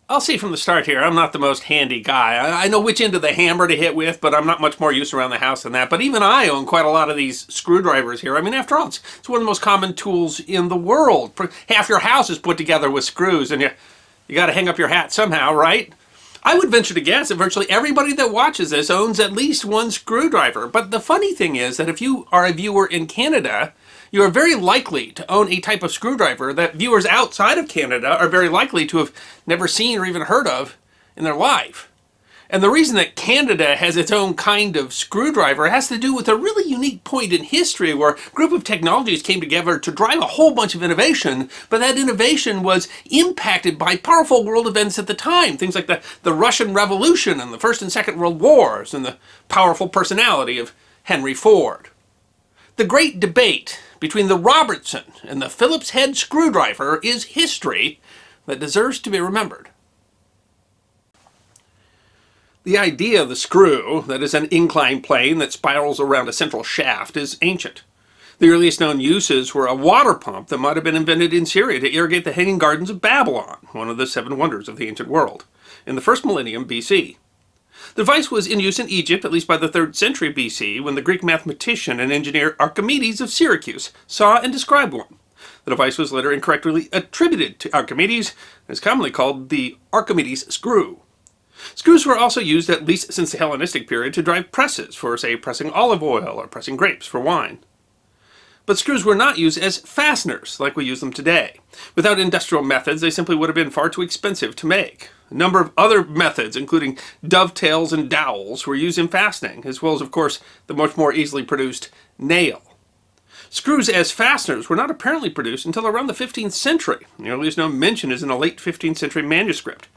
I'll see from the start here, I'm not the most handy guy. I know which end of the hammer to hit with, but I'm not much more use around the house than that. But even I own quite a lot of these screwdrivers here. I mean, after all, it's one of the most common tools in the world. Half your house is put together with screws, and you got to hang up your hat somehow, right? I would venture to guess that virtually everybody that watches this owns at least one screwdriver. But the funny thing is that if you are a viewer in Canada, you are very likely to own a type of screwdriver that viewers outside of Canada are very likely to have never seen or even heard of in their life. And the reason that Canada has its own kind of screwdriver has to do with a really unique point in history where a group of technologies came together to drive a whole bunch of innovation, but that innovation was impacted by powerful world events at the time. Things like the Russian Revolution and the First and Second World Wars and the powerful personality of Henry Ford. The great debate between the Robertson and the Phillips head screwdriver is history that deserves to be remembered. The idea of the screw, that is an inclined plane that spirals around a central shaft, is ancient. The earliest known uses were a water pump that might have been invented in Syria to irrigate the Hanging Gardens of Babylon, one of the 7 wonders of the ancient world, in the first millennium BC. The device was in use in Egypt at least by the 3rd century BC when the Greek mathematician and engineer Archimedes of Syracuse saw and described one. The device was later incorrectly attributed to Archimedes and is commonly called the Archimedes screw. Screws were also used at least since the Hellenistic period to drive presses for, say, pressing olive oil or pressing grapes for wine. But screws were not used as fasteners like we use them today. Without industrial methods, they simply would have been far too expensive to make. A number of other methods, including dovetails and dowels, were used in fastening, as well as, of course, the much more easily produced nail. Screws as fasteners were not apparently produced until around the 15th century. The earliest known mention is in a late 15th century manuscript.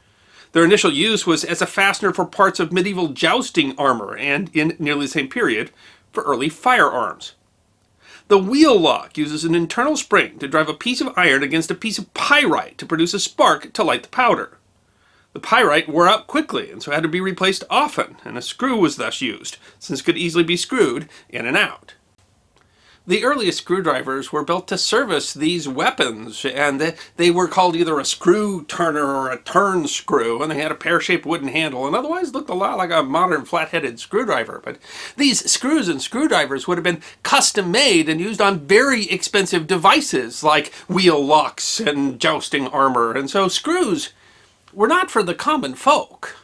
Their initial use was as a fastener for parts of medieval jousting armor and, in nearly the same period, for early firearms. The wheel lock uses an internal spring to drive a piece of iron against a piece of pyrite to produce a spark to light the powder. The pyrite wore out quickly and so had to be replaced often, and a screw was thus used, since it could easily be screwed in and out. The earliest screwdrivers were built to service these weapons, and they were called either a screw turner or a turn screw, and they had a pear-shaped wooden handle, and otherwise looked a lot like a modern flat-headed screwdriver. But these screws and screwdrivers would have been custom-made and used on very expensive devices like wheel locks and jousting armor, and so screws were not for the common folk.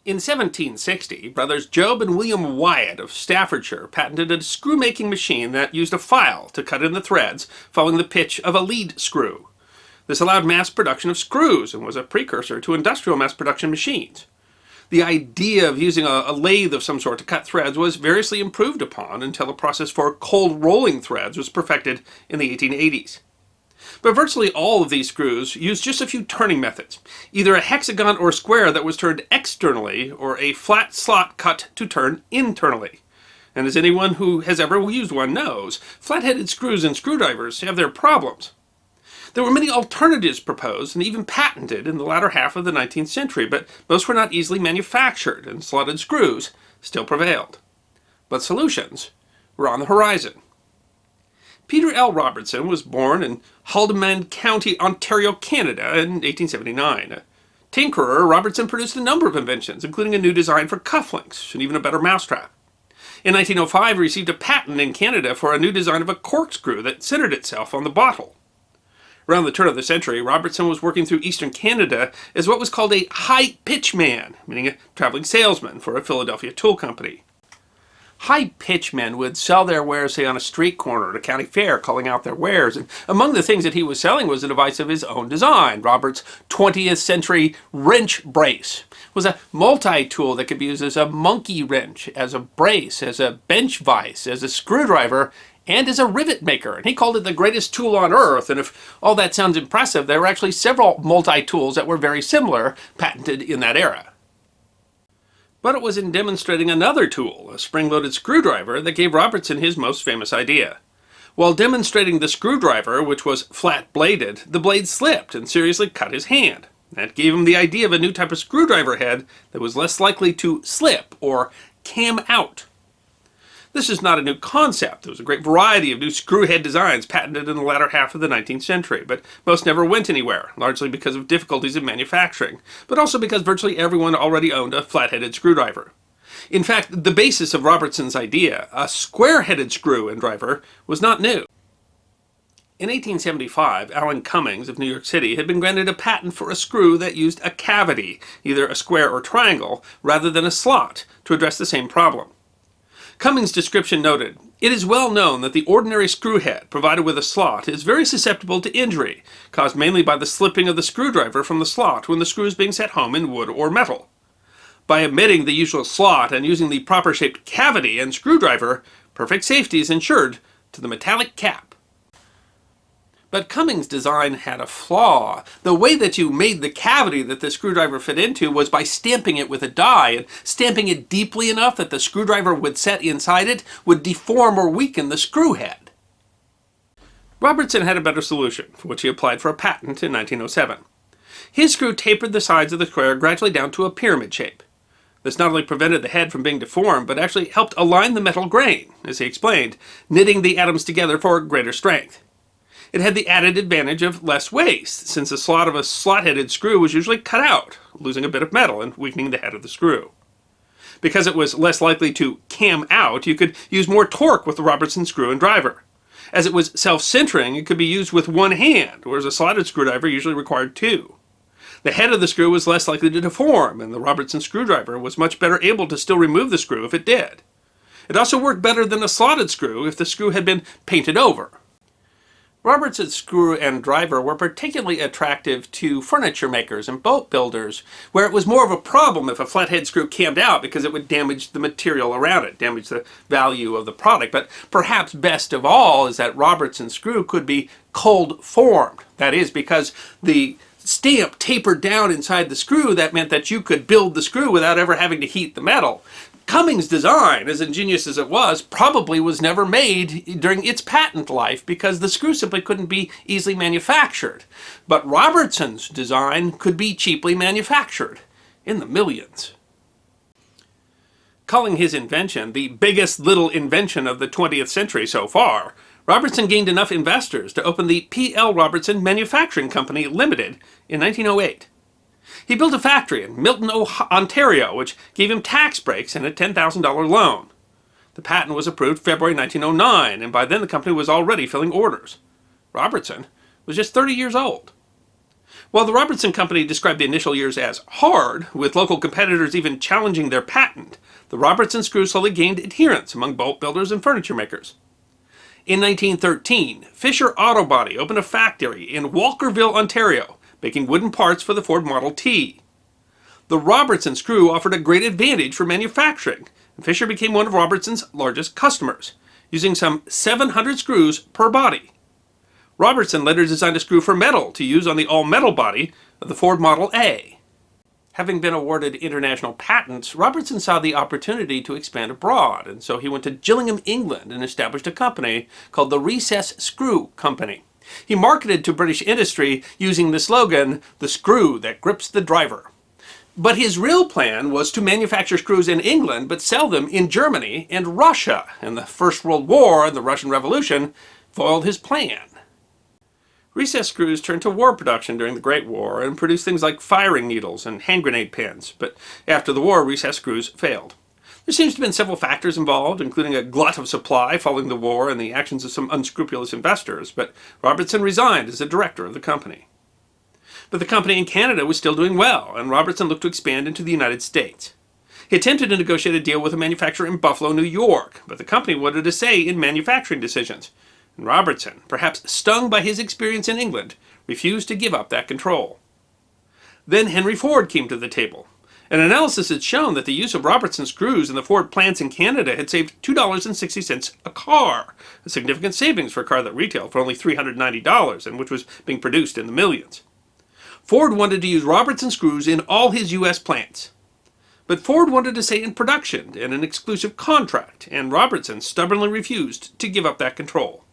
In 1760, brothers Job and William Wyatt of Staffordshire patented a screw-making machine that used a file to cut in the threads following the pitch of a lead screw. This allowed mass production of screws and was a precursor to industrial mass production machines. The idea of using a lathe of some sort to cut threads was variously improved upon until a process for cold rolling threads was perfected in the 1880s. But virtually all of these screws used just a few turning methods, either a hexagon or square that was turned externally, or a flat slot cut to turn internally. And as anyone who has ever used one knows, flat-headed screws and screwdrivers have their problems. There were many alternatives proposed and even patented in the latter half of the 19th century, but most were not easily manufactured, and slotted screws still prevailed. But solutions were on the horizon. Peter L. Robertson was born in Haldimand County, Ontario, Canada in 1879. A tinkerer, Robertson produced a number of inventions, including a new design for cufflinks and even a better mousetrap. In 1905, he received a patent in Canada for a new design of a corkscrew that centered itself on the bottle. Around the turn of the century, Robertson was working through eastern Canada as what was called a high-pitch man, meaning a traveling salesman for a Philadelphia tool company. High-pitch men would sell their wares, say, on a street corner at a county fair, calling out their wares. And among the things that he was selling was a device of his own design. Robert's 20th century wrench brace was a multi-tool that could be used as a monkey wrench, as a brace, as a bench vise, as a screwdriver, and as a rivet maker. And he called it the greatest tool on earth. And if all that sounds impressive, there were actually several multi-tools that were very similar, patented in that era. But it was in demonstrating another tool, a spring-loaded screwdriver, that gave Robertson his most famous idea. While demonstrating the screwdriver, which was flat-bladed, the blade slipped and seriously cut his hand. That gave him the idea of a new type of screwdriver head that was less likely to slip or cam out. This is not a new concept. There was a great variety of new screw-head designs patented in the latter half of the 19th century, but most never went anywhere, largely because of difficulties in manufacturing, but also because virtually everyone already owned a flat-headed screwdriver. In fact, the basis of Robertson's idea, a square-headed screw and driver, was not new. In 1875, Alan Cummings of New York City had been granted a patent for a screw that used a cavity, either a square or triangle, rather than a slot, to address the same problem. Cummings' description noted, "It is well known that the ordinary screw head provided with a slot is very susceptible to injury, caused mainly by the slipping of the screwdriver from the slot when the screw is being set home in wood or metal. By omitting the usual slot and using the proper shaped cavity and screwdriver, perfect safety is ensured to the metallic cap." But Cummings' design had a flaw. The way that you made the cavity that the screwdriver fit into was by stamping it with a die, and stamping it deeply enough that the screwdriver would set inside it would deform or weaken the screw head. Robertson had a better solution, for which he applied for a patent in 1907. His screw tapered the sides of the square gradually down to a pyramid shape. This not only prevented the head from being deformed, but actually helped align the metal grain, as he explained, knitting the atoms together for greater strength. It had the added advantage of less waste, since the slot of a slot-headed screw was usually cut out, losing a bit of metal and weakening the head of the screw. Because it was less likely to cam out, you could use more torque with the Robertson screw and driver. As it was self-centering, it could be used with one hand, whereas a slotted screwdriver usually required two. The head of the screw was less likely to deform, and the Robertson screwdriver was much better able to still remove the screw if it did. It also worked better than a slotted screw if the screw had been painted over. Robertson's screw and driver were particularly attractive to furniture makers and boat builders, where it was more of a problem if a flathead screw cammed out because it would damage the material around it, damage the value of the product. But perhaps best of all is that Robertson's screw could be cold formed. That is, because the stamp tapered down inside the screw, that meant that you could build the screw without ever having to heat the metal. Cummings' design, as ingenious as it was, probably was never made during its patent life because the screw simply couldn't be easily manufactured. But Robertson's design could be cheaply manufactured, in the millions. Calling his invention the biggest little invention of the 20th century so far, Robertson gained enough investors to open the P.L. Robertson Manufacturing Company Limited in 1908. He built a factory in Milton, Ontario, which gave him tax breaks and a $10,000 loan. The patent was approved February 1909, and by then the company was already filling orders. Robertson was just 30 years old. While the Robertson Company described the initial years as hard, with local competitors even challenging their patent, the Robertson screw slowly gained adherents among boat builders and furniture makers. In 1913, Fisher Auto Body opened a factory in Walkerville, Ontario, making wooden parts for the Ford Model T. The Robertson screw offered a great advantage for manufacturing, and Fisher became one of Robertson's largest customers, using some 700 screws per body. Robertson later designed a screw for metal to use on the all-metal body of the Ford Model A. Having been awarded international patents, Robertson saw the opportunity to expand abroad, and so he went to Gillingham, England, and established a company called the Recess Screw Company. He marketed to British industry using the slogan, "The screw that grips the driver." But his real plan was to manufacture screws in England, but sell them in Germany and Russia, and the First World War and the Russian Revolution foiled his plan. Recess screws turned to war production during the Great War and produced things like firing needles and hand grenade pins, but after the war, recess screws failed. There seems to have been several factors involved, including a glut of supply following the war and the actions of some unscrupulous investors, but Robertson resigned as the director of the company. But the company in Canada was still doing well, and Robertson looked to expand into the United States. He attempted to negotiate a deal with a manufacturer in Buffalo, New York, but the company wanted a say in manufacturing decisions, and Robertson, perhaps stung by his experience in England, refused to give up that control. Then Henry Ford came to the table. An analysis had shown that the use of Robertson screws in the Ford plants in Canada had saved $2.60 a car, a significant savings for a car that retailed for only $390 and which was being produced in the millions. Ford wanted to use Robertson screws in all his U.S. plants. But Ford wanted to say in production and an exclusive contract, and Robertson stubbornly refused to give up that control.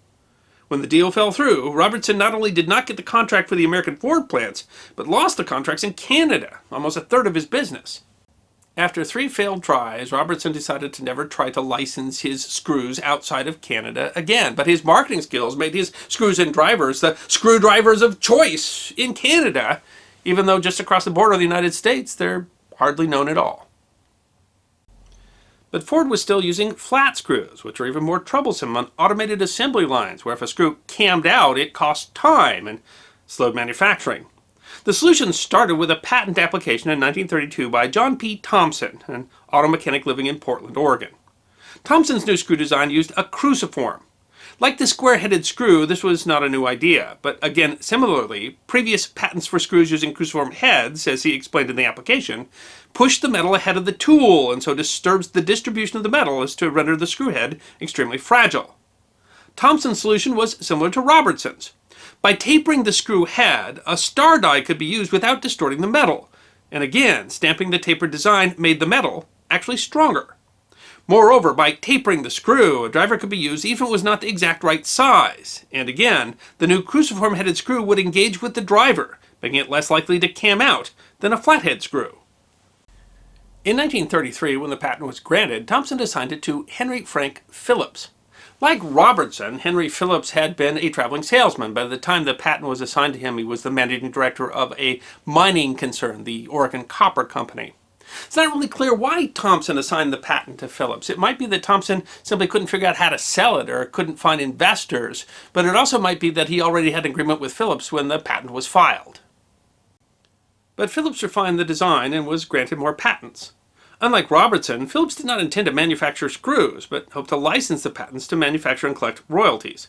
When the deal fell through, Robertson not only did not get the contract for the American Ford plants, but lost the contracts in Canada, almost a third of his business. After 3 failed tries, Robertson decided to never try to license his screws outside of Canada again. But his marketing skills made his screws and drivers the screwdrivers of choice in Canada, even though just across the border of the United States, they're hardly known at all. But Ford was still using flat screws, which are even more troublesome on automated assembly lines, where if a screw cammed out, it cost time and slowed manufacturing. The solution started with a patent application in 1932 by John P. Thompson, an auto mechanic living in Portland, Oregon. Thompson's new screw design used a cruciform. Like the square-headed screw, this was not a new idea, but again, similarly, previous patents for screws using cruciform heads, as he explained in the application, push the metal ahead of the tool and so disturbs the distribution of the metal as to render the screw head extremely fragile. Thompson's solution was similar to Robertson's. By tapering the screw head, a star die could be used without distorting the metal, and again, stamping the tapered design made the metal actually stronger. Moreover, by tapering the screw, a driver could be used even if it was not the exact right size, and again, the new cruciform-headed screw would engage with the driver, making it less likely to cam out than a flathead screw. In 1933, when the patent was granted, Thompson assigned it to Henry Frank Phillips. Like Robertson, Henry Phillips had been a traveling salesman. By the time the patent was assigned to him, he was the managing director of a mining concern, the Oregon Copper Company. It's not really clear why Thompson assigned the patent to Phillips. It might be that Thompson simply couldn't figure out how to sell it or couldn't find investors, but it also might be that he already had an agreement with Phillips when the patent was filed. But Phillips refined the design and was granted more patents. Unlike Robertson, Phillips did not intend to manufacture screws, but hoped to license the patents to manufacture and collect royalties.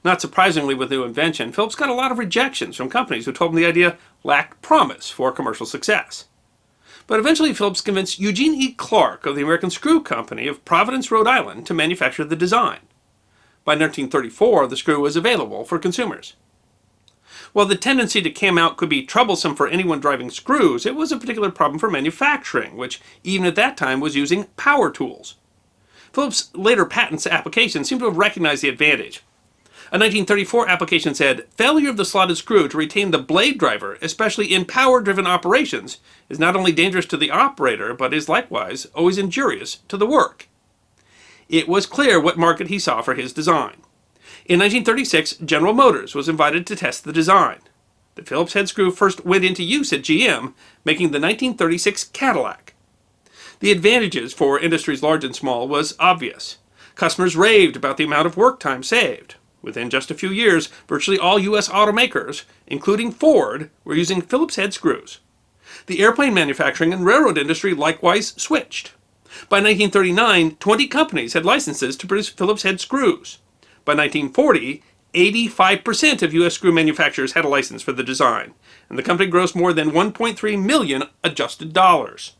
Not surprisingly, with the new invention, Phillips got a lot of rejections from companies who told him the idea lacked promise for commercial success. But eventually Phillips convinced Eugene E. Clark of the American Screw Company of Providence, Rhode Island, to manufacture the design. By 1934, the screw was available for consumers. While the tendency to cam out could be troublesome for anyone driving screws, it was a particular problem for manufacturing, which even at that time was using power tools. Phillips' later patents application seemed to have recognized the advantage. A 1934 application said, "Failure of the slotted screw to retain the blade driver, especially in power-driven operations, is not only dangerous to the operator, but is likewise always injurious to the work." It was clear what market he saw for his design. In 1936, General Motors was invited to test the design. The Phillips head screw first went into use at GM, making the 1936 Cadillac. The advantages for industries large and small was obvious. Customers raved about the amount of work time saved. Within just a few years, virtually all U.S. automakers, including Ford, were using Phillips head screws. The airplane manufacturing and railroad industry likewise switched. By 1939, 20 companies had licenses to produce Phillips head screws. By 1940, 85% of U.S. screw manufacturers had a license for the design, and the company grossed more than $1.3 million adjusted dollars.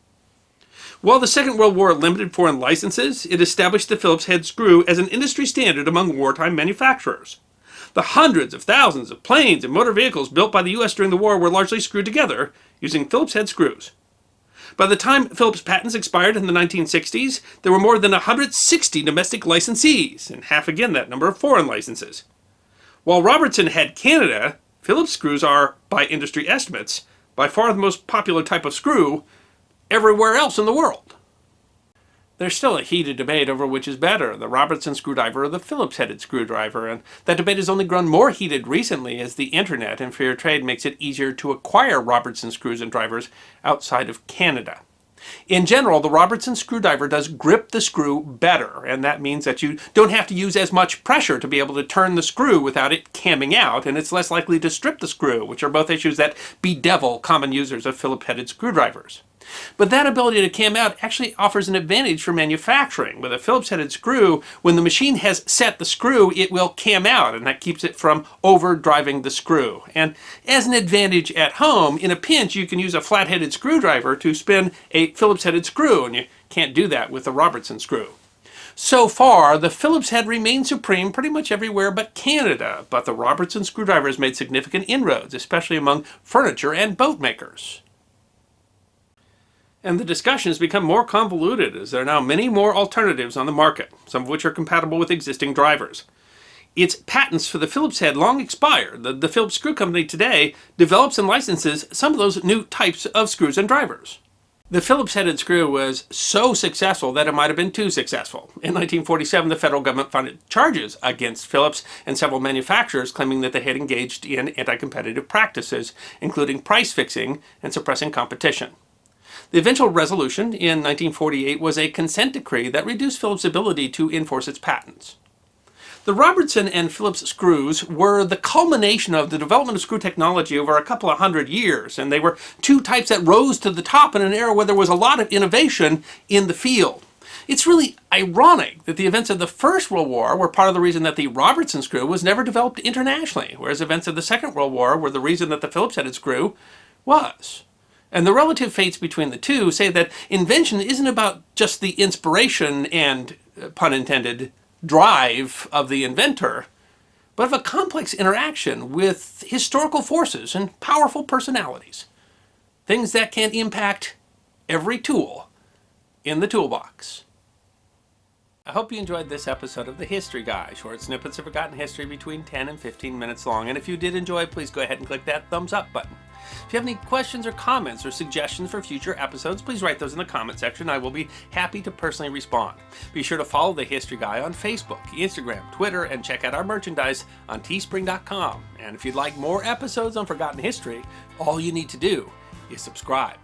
While the Second World War limited foreign licenses, it established the Phillips head screw as an industry standard among wartime manufacturers. The hundreds of thousands of planes and motor vehicles built by the U.S. during the war were largely screwed together using Phillips head screws. By the time Phillips' patents expired in the 1960s, there were more than 160 domestic licensees, and half again that number of foreign licenses. While Robertson had Canada, Phillips screws are, by industry estimates, by far the most popular type of screw everywhere else in the world. There's still a heated debate over which is better, the Robertson screwdriver or the Phillips-headed screwdriver, and that debate has only grown more heated recently as the internet and fair trade makes it easier to acquire Robertson screws and drivers outside of Canada. In general, the Robertson screwdriver does grip the screw better, and that means that you don't have to use as much pressure to be able to turn the screw without it camming out, and it's less likely to strip the screw, which are both issues that bedevil common users of Phillips-headed screwdrivers. But that ability to cam out actually offers an advantage for manufacturing. With a Phillips-headed screw, when the machine has set the screw, it will cam out, and that keeps it from overdriving the screw. And as an advantage at home, in a pinch, you can use a flat-headed screwdriver to spin a Phillips-headed screw, and you can't do that with a Robertson screw. So far, the Phillips head remains supreme pretty much everywhere but Canada, but the Robertson screwdriver has made significant inroads, especially among furniture and boat makers. And the discussion has become more convoluted as there are now many more alternatives on the market, some of which are compatible with existing drivers. Its patents for the Phillips head long expired. The Phillips Screw Company today develops and licenses some of those new types of screws and drivers. The Phillips-headed screw was so successful that it might have been too successful. In 1947, the federal government funded charges against Phillips and several manufacturers claiming that they had engaged in anti-competitive practices, including price fixing and suppressing competition. The eventual resolution in 1948 was a consent decree that reduced Phillips' ability to enforce its patents. The Robertson and Phillips screws were the culmination of the development of screw technology over a couple of hundred years, and they were two types that rose to the top in an era where there was a lot of innovation in the field. It's really ironic that the events of the First World War were part of the reason that the Robertson screw was never developed internationally, whereas events of the Second World War were the reason that the Phillips-headed screw was. And the relative fates between the two say that invention isn't about just the inspiration and, pun intended, drive of the inventor, but of a complex interaction with historical forces and powerful personalities. Things that can impact every tool in the toolbox. I hope you enjoyed this episode of The History Guy, short snippets of forgotten history between 10 and 15 minutes long. And if you did enjoy, please go ahead and click that thumbs up button. If you have any questions or comments or suggestions for future episodes, please write those in the comment section. I will be happy to personally respond. Be sure to follow The History Guy on Facebook, Instagram, Twitter, and check out our merchandise on teespring.com. And if you'd like more episodes on forgotten history, all you need to do is subscribe.